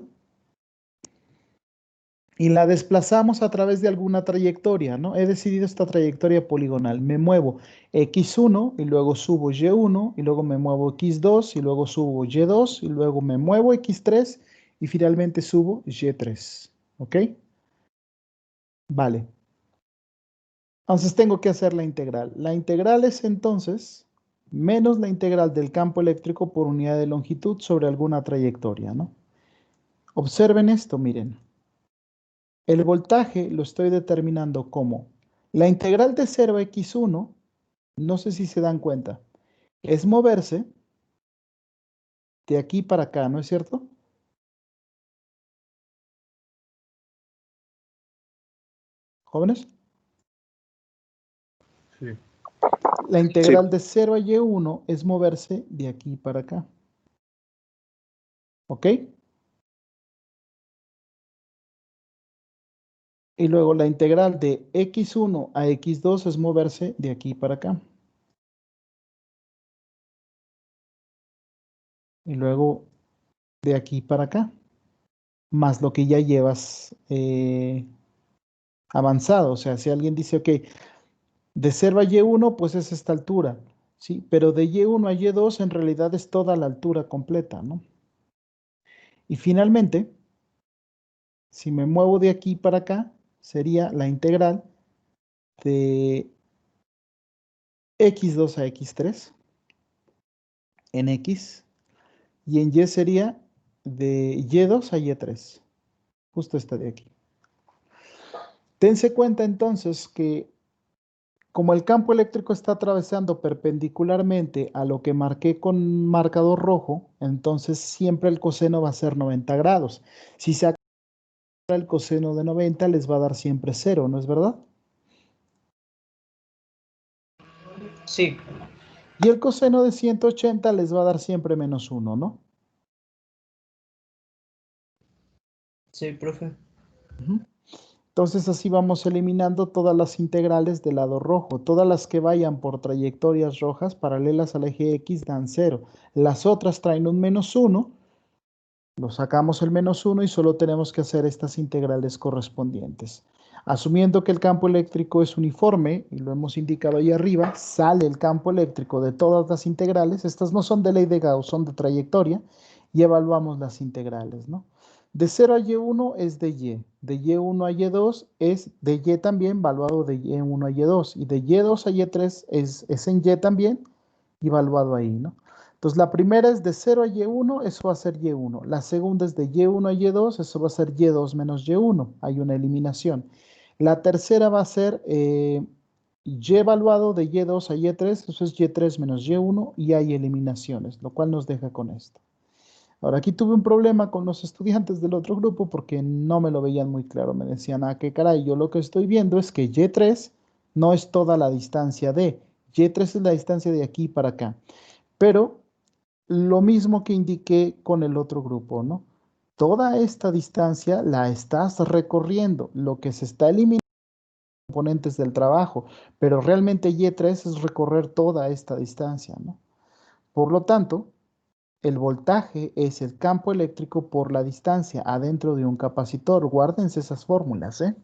y la desplazamos a través de alguna trayectoria, ¿no? He decidido esta trayectoria poligonal. Me muevo x1 y luego subo y1 y luego me muevo x2 y luego subo y2 y luego me muevo x3 y finalmente subo y3. ¿Ok? Vale. Entonces tengo que hacer la integral. La integral es entonces menos la integral del campo eléctrico por unidad de longitud sobre alguna trayectoria, ¿no? Observen esto, miren. El voltaje lo estoy determinando como la integral de 0 a x1, no sé si se dan cuenta, es moverse de aquí para acá, ¿no es cierto? ¿Jóvenes? Sí. La integral de 0 a y1 es moverse de aquí para acá. ¿Ok? Y luego la integral de x1 a x2 es moverse de aquí para acá. Y luego de aquí para acá. Más lo que ya llevas avanzado. O sea, si alguien dice, ok, de 0 a y1, pues es esta altura. ¿Sí? Pero de y1 a y2 en realidad es toda la altura completa, ¿no? Y finalmente, si me muevo de aquí para acá, sería la integral de x2 a x3 en x y en y sería de y2 a y3. Justo esta de aquí. Dense cuenta entonces que Como el campo eléctrico está atravesando perpendicularmente a lo que marqué con marcador rojo, entonces siempre el coseno va a ser 90 grados. Si se acaba el coseno de 90, les va a dar siempre 0, ¿no es verdad? Sí, Y el coseno de 180 les va a dar siempre menos 1, ¿no? sí, profe. Entonces así vamos eliminando todas las integrales del lado rojo. Todas las que vayan por trayectorias rojas paralelas al eje X dan 0. Las otras traen un menos 1. Lo sacamos el menos 1 y solo tenemos que hacer estas integrales correspondientes. Asumiendo que el campo eléctrico es uniforme, y lo hemos indicado ahí arriba, sale el campo eléctrico de todas las integrales. Estas no son de ley de Gauss, son de trayectoria, y evaluamos las integrales, ¿no? De 0 a Y1 es de Y1 a Y2 es de Y también, valuado de Y1 a Y2, y de Y2 a Y3 es en Y también, y valuado ahí, ¿no? Entonces la primera es de 0 a Y1, eso va a ser Y1. La segunda es de Y1 a Y2, eso va a ser Y2 menos Y1, hay una eliminación. La tercera va a ser Y evaluado de Y2 a Y3, eso es Y3 menos Y1 y hay eliminaciones, lo cual nos deja con esto. Ahora, aquí tuve un problema con los estudiantes del otro grupo porque no me lo veían muy claro. Me decían, ah, qué caray, yo lo que estoy viendo es que Y3 no es toda la distancia de, Y3 es la distancia de aquí para acá. Pero lo mismo que indiqué con el otro grupo, ¿no? Toda esta distancia la estás recorriendo. Lo que se está eliminando son componentes del trabajo, pero realmente Y3 es recorrer toda esta distancia, ¿no? Por lo tanto, el voltaje es el campo eléctrico por la distancia adentro de un capacitor. Guárdense esas fórmulas, ¿eh?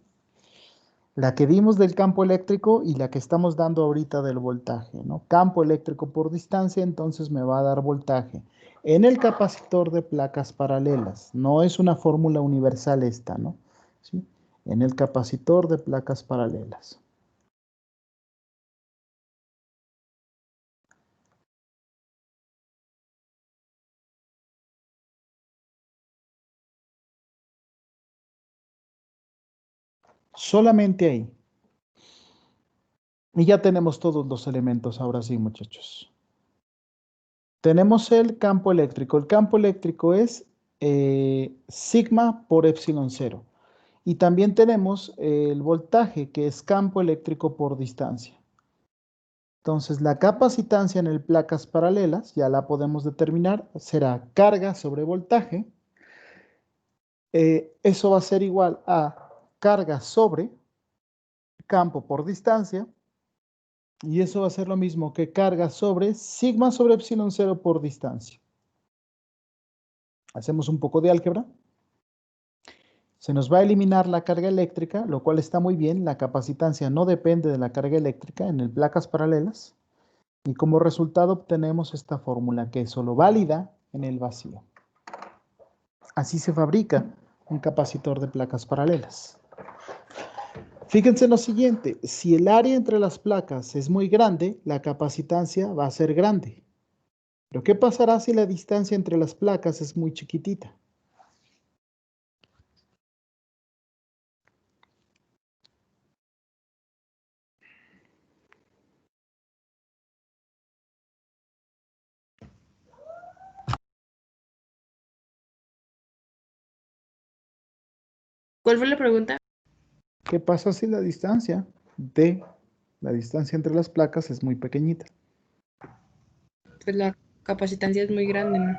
La que dimos del campo eléctrico y la que estamos dando ahorita del voltaje, ¿no? Campo eléctrico por distancia, entonces me va a dar voltaje. En el capacitor de placas paralelas, no es una fórmula universal esta, ¿no? ¿Sí? En el capacitor de placas paralelas. Solamente ahí. Y ya tenemos todos los elementos, ahora sí, muchachos. Tenemos el campo eléctrico. El campo eléctrico es sigma por epsilon 0. Y también tenemos el voltaje, que es campo eléctrico por distancia. Entonces, la capacitancia en el placas paralelas, ya la podemos determinar, será carga sobre voltaje. Eso va a ser igual a carga sobre campo por distancia. Y eso va a ser lo mismo que carga sobre sigma sobre epsilon 0 por distancia. Hacemos un poco de álgebra. Se nos va a eliminar la carga eléctrica, lo cual está muy bien. La capacitancia no depende de la carga eléctrica en el placas paralelas. Y como resultado obtenemos esta fórmula que es solo válida en el vacío. Así se fabrica un capacitor de placas paralelas. Fíjense en lo siguiente, si el área entre las placas es muy grande, la capacitancia va a ser grande. Pero ¿qué pasará si la distancia entre las placas es muy chiquitita? ¿Cuál fue la pregunta? ¿Qué pasa si la distancia entre las placas es muy pequeñita? Pues la capacitancia es muy grande, ¿no?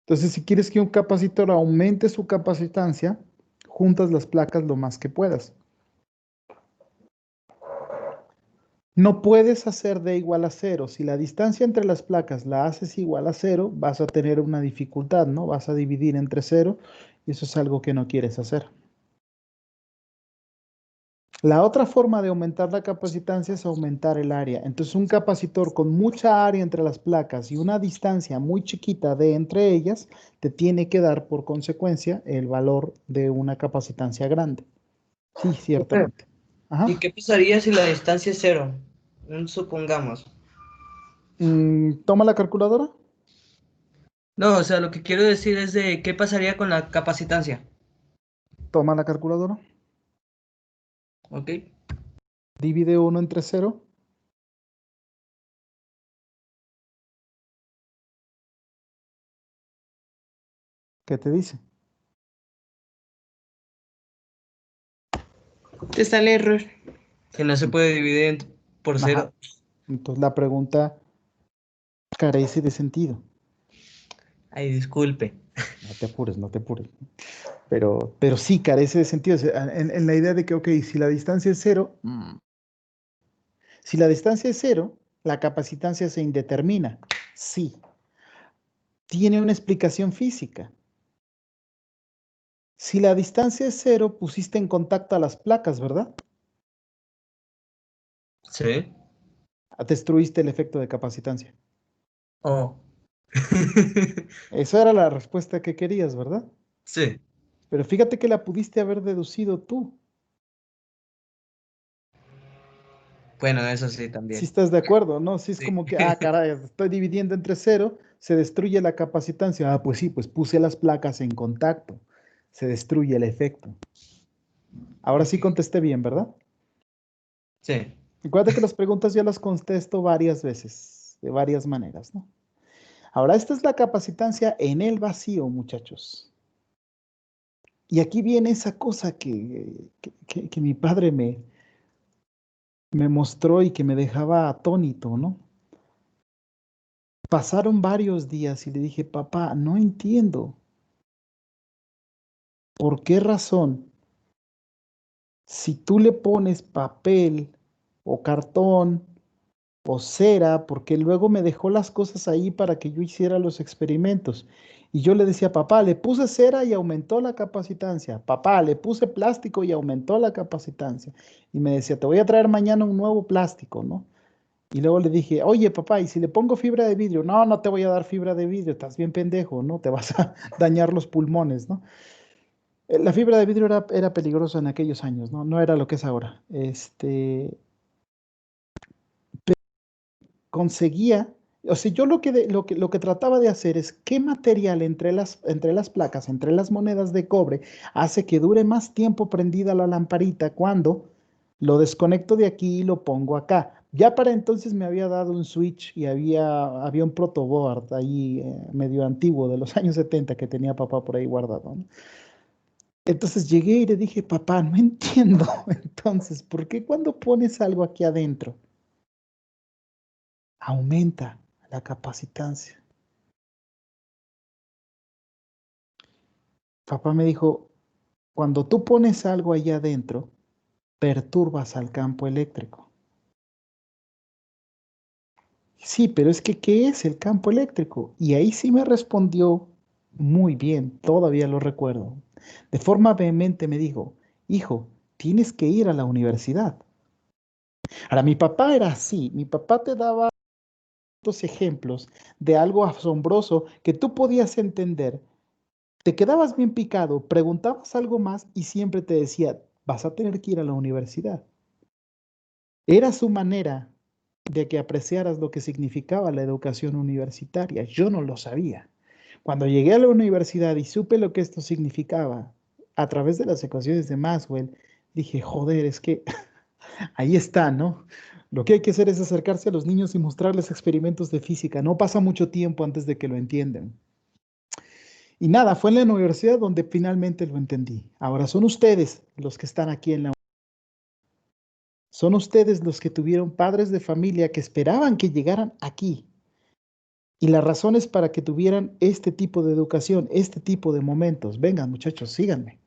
Entonces, si quieres que un capacitor aumente su capacitancia, juntas las placas lo más que puedas. No puedes hacer D igual a 0. Si la distancia entre las placas la haces igual a 0, vas a tener una dificultad, ¿no? Vas a dividir entre 0 y eso es algo que no quieres hacer. La otra forma de aumentar la capacitancia es aumentar el área. Entonces, un capacitor con mucha área entre las placas y una distancia muy chiquita de entre ellas, te tiene que dar por consecuencia el valor de una capacitancia grande. Sí, ciertamente. Ajá. ¿Y qué pasaría si la distancia es 0? Supongamos. Toma la calculadora. No, o sea, lo que quiero decir es de qué pasaría con la capacitancia. Toma la calculadora. Ok. Divide 1 entre 0. ¿Qué te dice? Te sale error. Que no se puede dividir por Ajá. 0. Entonces la pregunta carece de sentido. Ay, disculpe. No te apures, no te apures. Pero sí carece de sentido. O sea, en la idea de que, ok, si la distancia es 0, si la distancia es 0, la capacitancia se indetermina. Sí. Tiene una explicación física. Si la distancia es 0, pusiste en contacto a las placas, ¿verdad? Sí. Destruiste el efecto de capacitancia. Oh. Esa era la respuesta que querías, ¿verdad? Sí. Pero fíjate que la pudiste haber deducido tú. Bueno, eso sí Si también. estás de acuerdo, ¿no? Si es Sí. como que, caray, estoy dividiendo entre 0, se destruye la capacitancia. Pues sí, pues puse las placas en contacto. Se destruye el efecto. Ahora sí Ok. contesté bien, ¿verdad? Sí. Recuerda que las preguntas ya las contesto varias veces, de varias maneras, ¿no? Ahora, esta es la capacitancia en el vacío, muchachos. Y aquí viene esa cosa que mi padre me mostró y que me dejaba atónito, ¿no? Pasaron varios días y le dije, papá, no entiendo. ¿Por qué razón? Si tú le pones papel o cartón o cera, porque luego me dejó las cosas ahí para que yo hiciera los experimentos. Y yo le decía, papá, le puse cera y aumentó la capacitancia. Papá, le puse plástico y aumentó la capacitancia. Y me decía, te voy a traer mañana un nuevo plástico, ¿no? Y luego le dije, oye, papá, ¿y si le pongo fibra de vidrio? No, no te voy a dar fibra de vidrio, estás bien pendejo, ¿no? Te vas a dañar los pulmones, ¿no? La fibra de vidrio era peligrosa en aquellos años, ¿no? No era lo que es ahora. Conseguía, o sea, yo lo que trataba de hacer es qué material entre las placas, entre las monedas de cobre, hace que dure más tiempo prendida la lamparita cuando lo desconecto de aquí y lo pongo acá. Ya para entonces me había dado un switch y había un protoboard ahí medio antiguo de los años 70 que tenía papá por ahí guardado, ¿no? Entonces llegué y le dije, papá, no entiendo. Entonces, ¿por qué cuando pones algo aquí adentro aumenta la capacitancia? Papá me dijo, cuando tú pones algo allá adentro, perturbas al campo eléctrico. Sí, pero es que, ¿qué es el campo eléctrico? Y ahí sí me respondió muy bien, todavía lo recuerdo. De forma vehemente me dijo, hijo, tienes que ir a la universidad. Ahora, mi papá era así, mi papá te daba estos ejemplos de algo asombroso que tú podías entender. Te quedabas bien picado, preguntabas algo más y siempre te decía, vas a tener que ir a la universidad. Era su manera de que apreciaras lo que significaba la educación universitaria. Yo no lo sabía. Cuando llegué a la universidad y supe lo que esto significaba a través de las ecuaciones de Maxwell, dije, joder, es que ahí está, ¿no? Lo que hay que hacer es acercarse a los niños y mostrarles experimentos de física. No pasa mucho tiempo antes de que lo entiendan. Y nada, fue en la universidad donde finalmente lo entendí. Ahora son ustedes los que están aquí en la universidad. Son ustedes los que tuvieron padres de familia que esperaban que llegaran aquí. Y las razones para que tuvieran este tipo de educación, este tipo de momentos. Vengan, muchachos, síganme.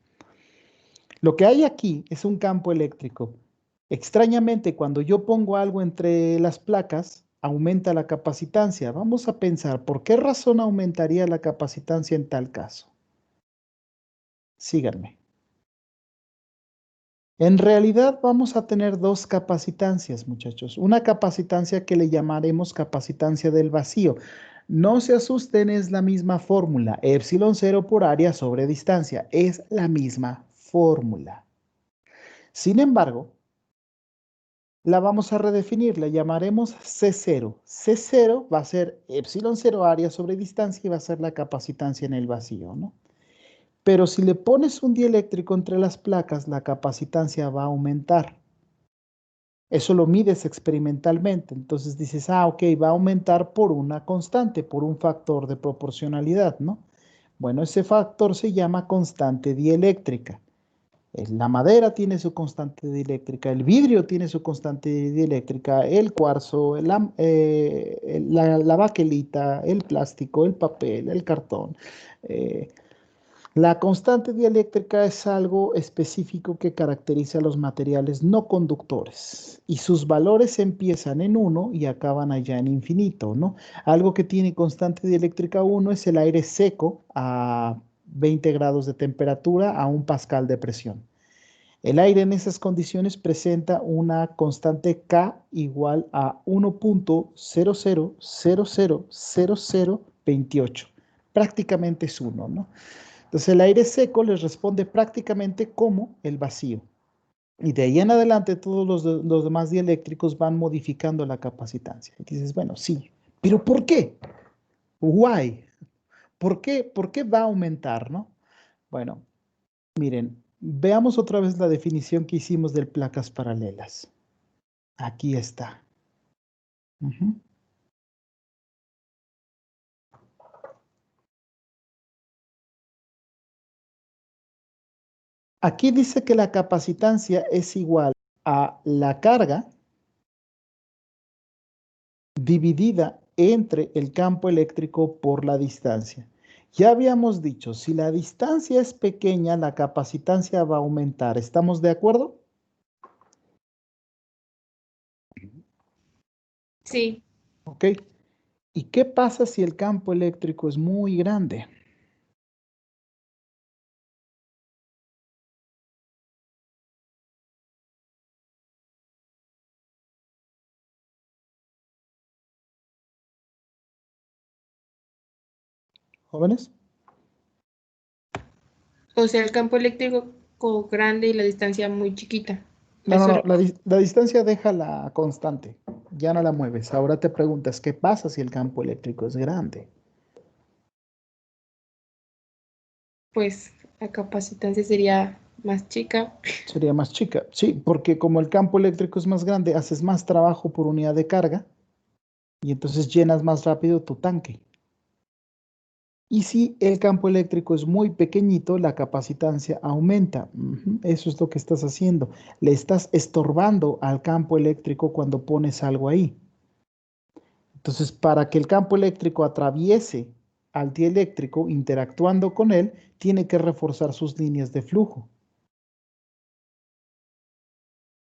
Lo que hay aquí es un campo eléctrico. Extrañamente, cuando yo pongo algo entre las placas, aumenta la capacitancia. Vamos a pensar, ¿por qué razón aumentaría la capacitancia en tal caso? Síganme. En realidad vamos a tener dos capacitancias, muchachos. Una capacitancia que le llamaremos capacitancia del vacío. No se asusten, es la misma fórmula. Epsilon 0 por área sobre distancia. Es la misma fórmula. Sin embargo, la vamos a redefinir. La llamaremos C0. C0 va a ser epsilon 0 área sobre distancia y va a ser la capacitancia en el vacío, ¿no? Pero si le pones un dieléctrico entre las placas, la capacitancia va a aumentar. Eso lo mides experimentalmente. Entonces dices, ok, va a aumentar por una constante, por un factor de proporcionalidad, ¿no? Bueno, ese factor se llama constante dieléctrica. La madera tiene su constante dieléctrica, el vidrio tiene su constante dieléctrica, el cuarzo, la baquelita, el plástico, el papel, el cartón. eh, la constante dieléctrica es algo específico que caracteriza a los materiales no conductores y sus valores empiezan en 1 y acaban allá en infinito, ¿no? Algo que tiene constante dieléctrica 1 es el aire seco a 20 grados de temperatura a 1 pascal de presión. El aire en esas condiciones presenta una constante K igual a 1.00000028. Prácticamente es 1, ¿no? Entonces el aire seco les responde prácticamente como el vacío. Y de ahí en adelante todos los demás dieléctricos van modificando la capacitancia. Y dices, bueno, sí, pero ¿por qué? Why? ¿Por qué va a aumentar, no? Bueno, miren, veamos otra vez la definición que hicimos del placas paralelas. Aquí está. Ujú. Aquí dice que la capacitancia es igual a la carga dividida entre el campo eléctrico por la distancia. Ya habíamos dicho, si la distancia es pequeña, la capacitancia va a aumentar. ¿Estamos de acuerdo? Sí, ¿Ok? ¿Y qué pasa si el campo eléctrico es muy grande? ¿Jóvenes? o sea, el campo eléctrico grande y la distancia muy chiquita. No, no, Eso no, era- la distancia deja la constante, ya no la mueves. Ahora te preguntas, ¿qué pasa si el campo eléctrico es grande? pues la capacitancia sería más chica. Sería más chica. Sí, porque como el campo eléctrico es más grande, haces más trabajo por unidad de carga y entonces llenas más rápido tu tanque. Y si el campo eléctrico es muy pequeñito, la capacitancia aumenta. Ujú, eso es lo que estás haciendo. Le estás estorbando al campo eléctrico cuando pones algo ahí. Entonces, para que el campo eléctrico atraviese al dieléctrico interactuando con él, tiene que reforzar sus líneas de flujo.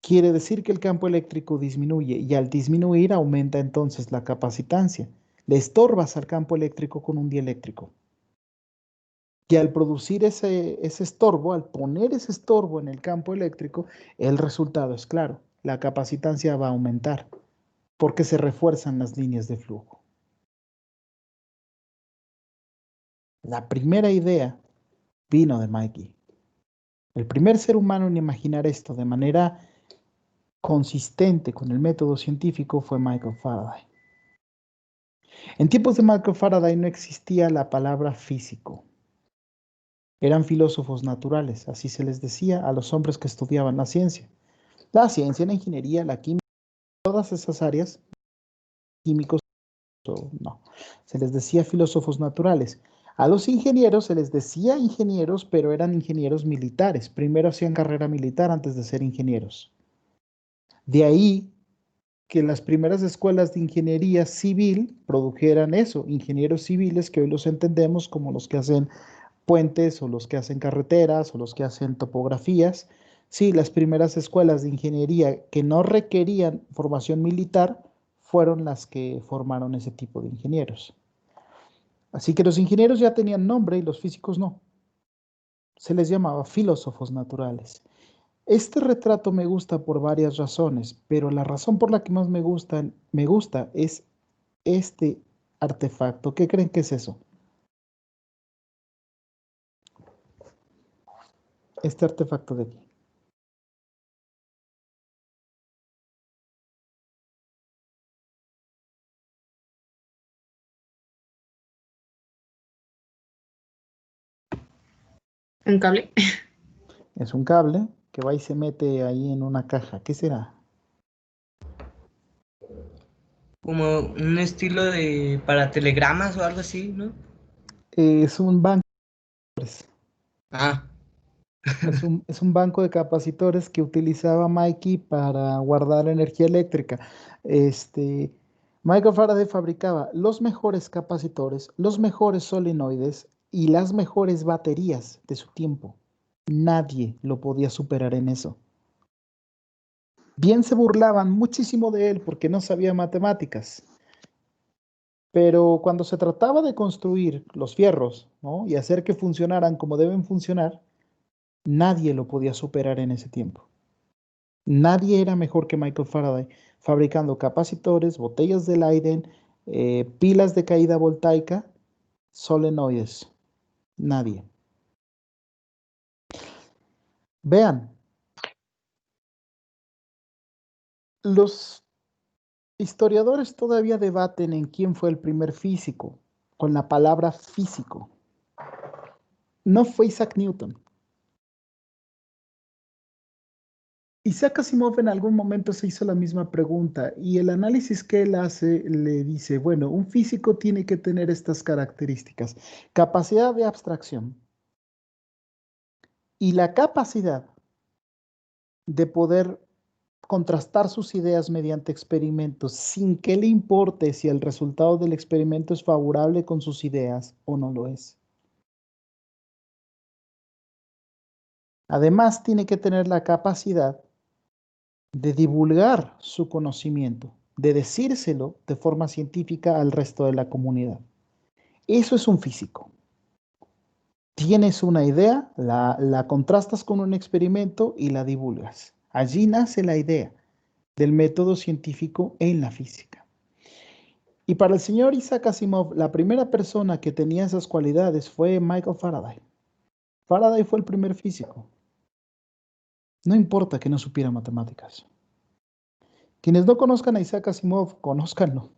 Quiere decir que el campo eléctrico disminuye y al disminuir aumenta entonces la capacitancia. Le estorbas al campo eléctrico con un dieléctrico. Y al producir ese estorbo, al poner ese estorbo en el campo eléctrico, el resultado es claro. La capacitancia va a aumentar porque se refuerzan las líneas de flujo. La primera idea vino de Mikey. El primer ser humano en imaginar esto de manera consistente con el método científico fue Michael Faraday. En tiempos de Michael Faraday no existía la palabra físico. Eran filósofos naturales, así se les decía a los hombres que estudiaban la ciencia. La ciencia, la ingeniería, la química, todas esas áreas, químicos, no. Se les decía filósofos naturales. A los ingenieros se les decía ingenieros, pero eran ingenieros militares. Primero hacían carrera militar antes de ser ingenieros. De ahí que las primeras escuelas de ingeniería civil produjeran eso, ingenieros civiles que hoy los entendemos como los que hacen puentes o los que hacen carreteras o los que hacen topografías. Sí, las primeras escuelas de ingeniería que no requerían formación militar fueron las que formaron ese tipo de ingenieros. Así que los ingenieros ya tenían nombre y los físicos no. Se les llamaba filósofos naturales. Este retrato me gusta por varias razones, pero la razón por la que más me gusta es este artefacto. ¿Qué creen que es eso? Este artefacto de aquí. ¿Un cable? Es un cable que va y se mete ahí en una caja. ¿Qué será? Como un estilo de para telegramas o algo así, ¿no? Es un banco. Ah, Es un banco de capacitores que utilizaba Mikey para guardar energía eléctrica. Este, Michael Faraday fabricaba los mejores capacitores, los mejores solenoides y las mejores baterías de su tiempo. Nadie lo podía superar en eso. Bien se burlaban muchísimo de él porque no sabía matemáticas. Pero cuando se trataba de construir los fierros, ¿no? Y hacer que funcionaran como deben funcionar, nadie lo podía superar en ese tiempo. Nadie era mejor que Michael Faraday fabricando capacitores, botellas de Leyden, pilas de caída voltaica, solenoides. Nadie. Vean, los historiadores todavía debaten en quién fue el primer físico, con la palabra físico. No fue Isaac Newton. Isaac Asimov en algún momento se hizo la misma pregunta y el análisis que él hace le dice, bueno, un físico tiene que tener estas características, capacidad de abstracción y la capacidad de poder contrastar sus ideas mediante experimentos sin que le importe si el resultado del experimento es favorable con sus ideas o no lo es. Además, tiene que tener la capacidad de divulgar su conocimiento, de decírselo de forma científica al resto de la comunidad. Eso es un físico. Tienes una idea, la contrastas con un experimento y la divulgas. Allí nace la idea del método científico en la física. Y para el señor Isaac Asimov, la primera persona que tenía esas cualidades fue Michael Faraday. Faraday fue el primer físico. No importa que no supiera matemáticas. Quienes no conozcan a Isaac Asimov, conózcanlo.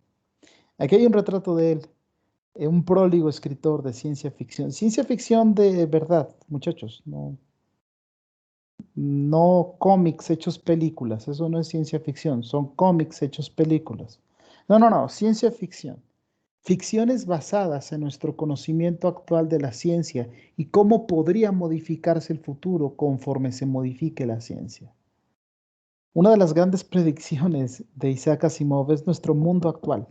Aquí hay un retrato de él, un próligo escritor de ciencia ficción. Ciencia ficción de verdad, muchachos. No cómics hechos películas. Eso no es ciencia ficción. Son cómics hechos películas. No. Ciencia ficción. Ficciones basadas en nuestro conocimiento actual de la ciencia y cómo podría modificarse el futuro conforme se modifique la ciencia. Una de las grandes predicciones de Isaac Asimov es nuestro mundo actual.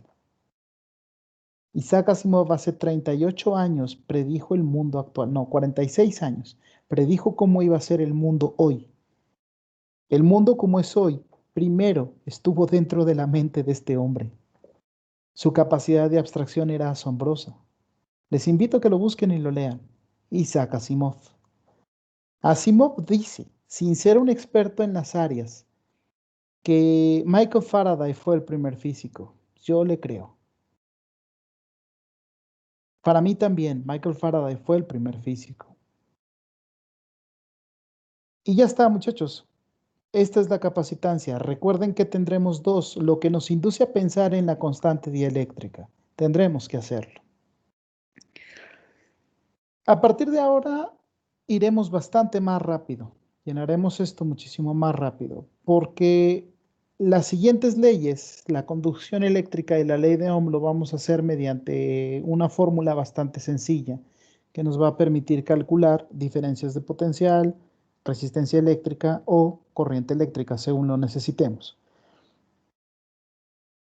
Isaac Asimov hace 38 años predijo el mundo actual, no, 46 años, predijo cómo iba a ser el mundo hoy. El mundo como es hoy, primero estuvo dentro de la mente de este hombre. Su capacidad de abstracción era asombrosa. Les invito a que lo busquen y lo lean. Isaac Asimov. Asimov dice, sin ser un experto en las áreas, que Michael Faraday fue el primer físico. Yo le creo. Para mí también, Michael Faraday fue el primer físico. Y ya está, muchachos. Esta es la capacitancia. Recuerden que tendremos dos, lo que nos induce a pensar en la constante dieléctrica. Tendremos que hacerlo. A partir de ahora, iremos bastante más rápido. Llenaremos esto muchísimo más rápido, porque las siguientes leyes, la conducción eléctrica y la ley de Ohm, lo vamos a hacer mediante una fórmula bastante sencilla, que nos va a permitir calcular diferencias de potencial, resistencia eléctrica o corriente eléctrica, según lo necesitemos.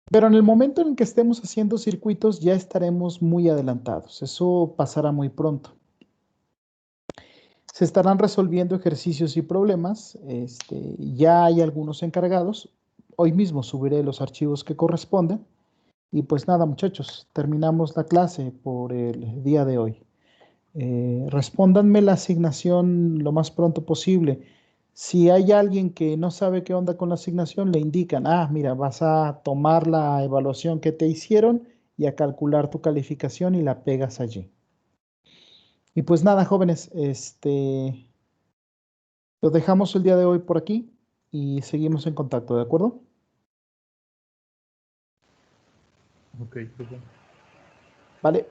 Pero en el momento en que estemos haciendo circuitos, ya estaremos muy adelantados. Eso pasará muy pronto. Se estarán resolviendo ejercicios y problemas. Ya hay algunos encargados. Hoy mismo subiré los archivos que corresponden. Y pues nada, muchachos, terminamos la clase por el día de hoy. Respóndanme la asignación lo más pronto posible. Si hay alguien que no sabe qué onda con la asignación, le indican, mira, vas a tomar la evaluación que te hicieron y a calcular tu calificación y la pegas allí. Y pues nada, jóvenes, lo dejamos el día de hoy por aquí y seguimos en contacto, ¿de acuerdo? Ok, profe. Vale.